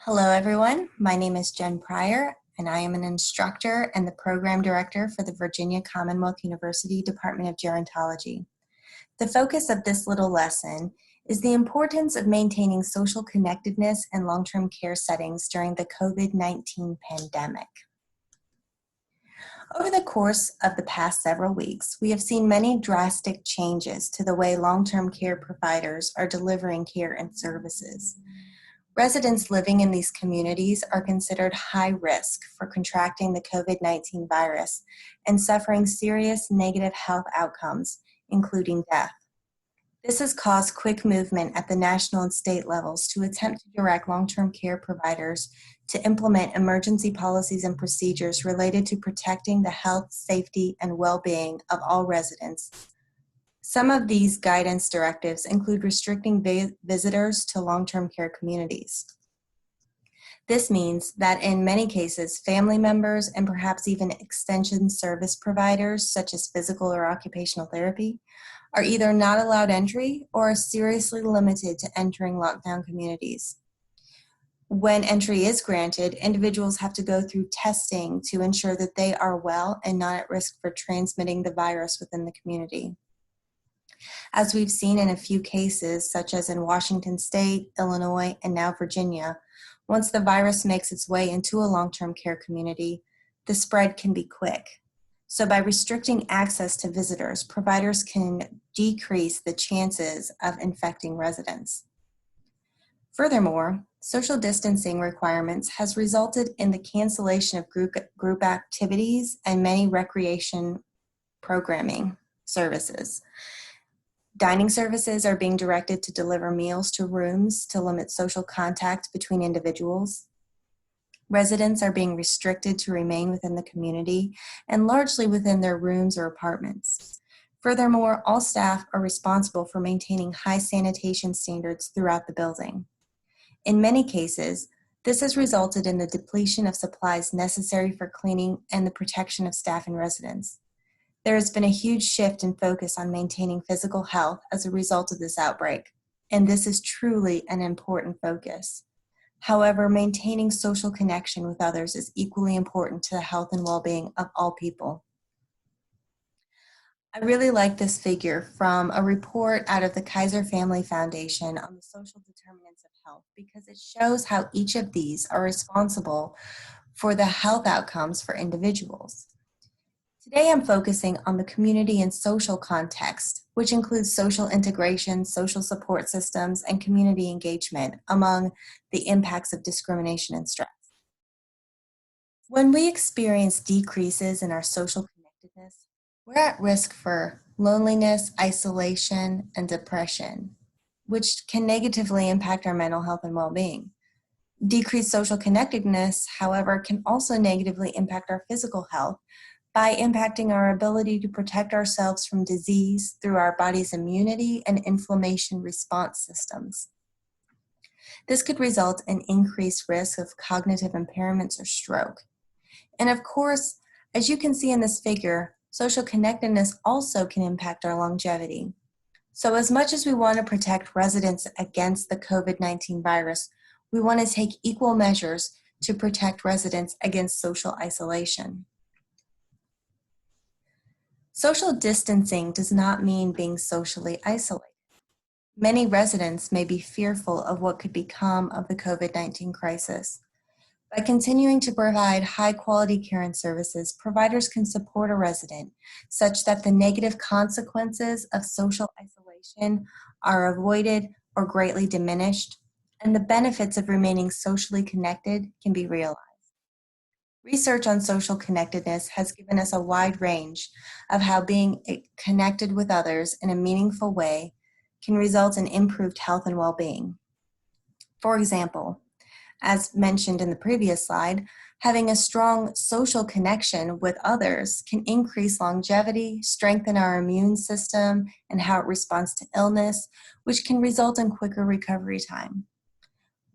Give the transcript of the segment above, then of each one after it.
Hello, everyone. My name is Jen Pryor, and I am an instructor and the program director for the Virginia Commonwealth University Department of Gerontology. The focus of this little lesson is the importance of maintaining social connectedness in long-term care settings during the COVID-19 pandemic. Over the course of the past several weeks, we have seen many drastic changes to the way long-term care providers are delivering care and services. Residents living in these communities are considered high risk for contracting the COVID-19 virus and suffering serious negative health outcomes, including death. This has caused quick movement at the national and state levels to attempt to direct long-term care providers to implement emergency policies and procedures related to protecting the health, safety, and well-being of all residents. Some of these guidance directives include restricting visitors to long-term care communities. This means that in many cases, family members and perhaps even extension service providers, such as physical or occupational therapy, are either not allowed entry or are seriously limited to entering lockdown communities. When entry is granted, individuals have to go through testing to ensure that they are well and not at risk for transmitting the virus within the community. As we've seen in a few cases, such as in Washington State, Illinois, and now Virginia, once the virus makes its way into a long-term care community, the spread can be quick. So by restricting access to visitors, providers can decrease the chances of infecting residents. Furthermore, social distancing requirements has resulted in the cancellation of group activities and many recreation programming services. Dining services are being directed to deliver meals to rooms to limit social contact between individuals. Residents are being restricted to remain within the community and largely within their rooms or apartments. Furthermore, all staff are responsible for maintaining high sanitation standards throughout the building. In many cases, this has resulted in the depletion of supplies necessary for cleaning and the protection of staff and residents. There has been a huge shift in focus on maintaining physical health as a result of this outbreak, and this is truly an important focus. However, maintaining social connection with others is equally important to the health and well-being of all people. I really like this figure from a report out of the Kaiser Family Foundation on the social determinants of health because it shows how each of these are responsible for the health outcomes for individuals. Today I'm focusing on the community and social context, which includes social integration, social support systems, and community engagement among the impacts of discrimination and stress. When we experience decreases in our social connectedness, we're at risk for loneliness, isolation, and depression, which can negatively impact our mental health and well-being. Decreased social connectedness, however, can also negatively impact our physical health by impacting our ability to protect ourselves from disease through our body's immunity and inflammation response systems. This could result in increased risk of cognitive impairments or stroke. And of course, as you can see in this figure, social connectedness also can impact our longevity. So as much as we want to protect residents against the COVID-19 virus, we want to take equal measures to protect residents against social isolation. Social distancing does not mean being socially isolated. Many residents may be fearful of what could become of the COVID-19 crisis. By continuing to provide high-quality care and services, providers can support a resident such that the negative consequences of social isolation are avoided or greatly diminished, and the benefits of remaining socially connected can be realized. Research on social connectedness has given us a wide range of how being connected with others in a meaningful way can result in improved health and well-being. For example, as mentioned in the previous slide, having a strong social connection with others can increase longevity, strengthen our immune system, and how it responds to illness, which can result in quicker recovery time.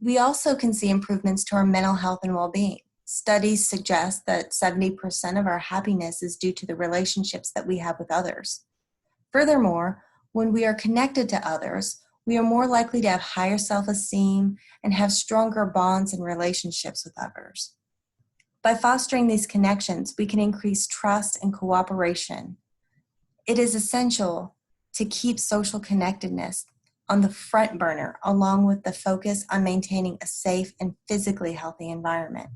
We also can see improvements to our mental health and well-being. Studies suggest that 70% of our happiness is due to the relationships that we have with others. Furthermore, when we are connected to others, we are more likely to have higher self-esteem and have stronger bonds and relationships with others. By fostering these connections, we can increase trust and cooperation. It is essential to keep social connectedness on the front burner, along with the focus on maintaining a safe and physically healthy environment.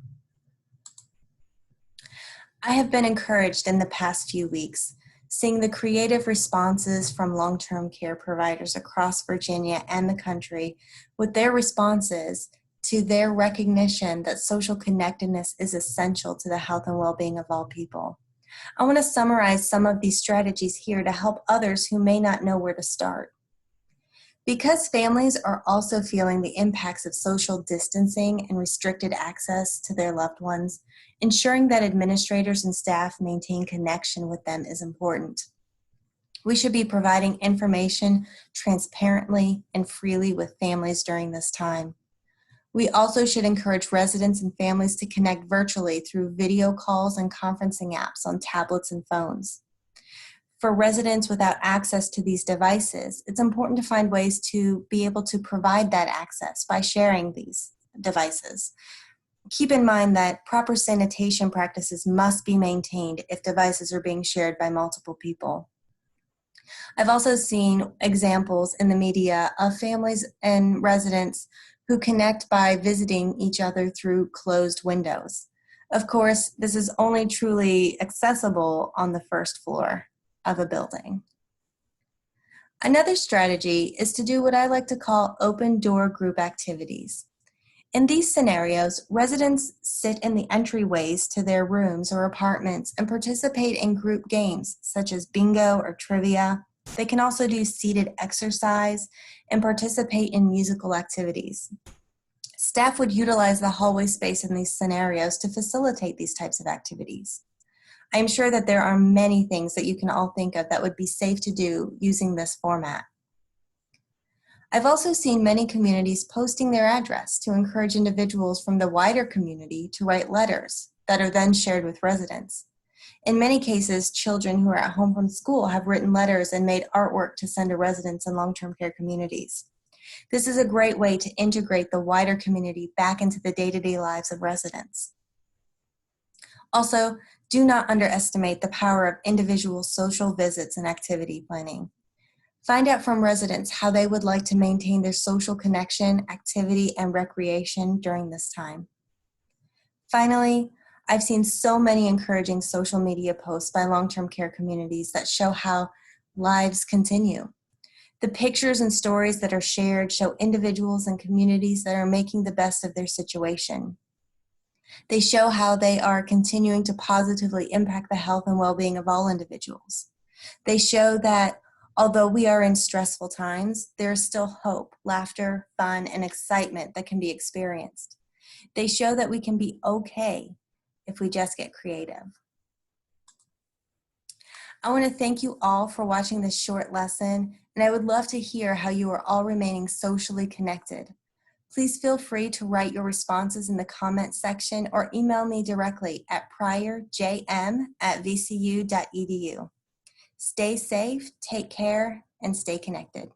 I have been encouraged in the past few weeks, seeing the creative responses from long-term care providers across Virginia and the country with their responses to their recognition that social connectedness is essential to the health and well-being of all people. I want to summarize some of these strategies here to help others who may not know where to start. Because families are also feeling the impacts of social distancing and restricted access to their loved ones, ensuring that administrators and staff maintain connection with them is important. We should be providing information transparently and freely with families during this time. We also should encourage residents and families to connect virtually through video calls and conferencing apps on tablets and phones. For residents without access to these devices, it's important to find ways to be able to provide that access by sharing these devices. Keep in mind that proper sanitation practices must be maintained if devices are being shared by multiple people. I've also seen examples in the media of families and residents who connect by visiting each other through closed windows. Of course, this is only truly accessible on the first floor of a building. Another strategy is to do what I like to call open door group activities. In these scenarios, residents sit in the entryways to their rooms or apartments and participate in group games such as bingo or trivia. They can also do seated exercise and participate in musical activities. Staff would utilize the hallway space in these scenarios to facilitate these types of activities. I am sure that there are many things that you can all think of that would be safe to do using this format. I've also seen many communities posting their address to encourage individuals from the wider community to write letters that are then shared with residents. In many cases, children who are at home from school have written letters and made artwork to send to residents in long-term care communities. This is a great way to integrate the wider community back into the day-to-day lives of residents. Also, do not underestimate the power of individual social visits and activity planning. Find out from residents how they would like to maintain their social connection, activity, and recreation during this time. Finally, I've seen so many encouraging social media posts by long-term care communities that show how lives continue. The pictures and stories that are shared show individuals and communities that are making the best of their situation. They show how they are continuing to positively impact the health and well-being of all individuals. They show that although we are in stressful times, there is still hope, laughter, fun, and excitement that can be experienced. They show that we can be okay if we just get creative. I want to thank you all for watching this short lesson, and I would love to hear how you are all remaining socially connected. Please feel free to write your responses in the comments section or email me directly at pryorjm@vcu.edu. Stay safe, take care, and stay connected.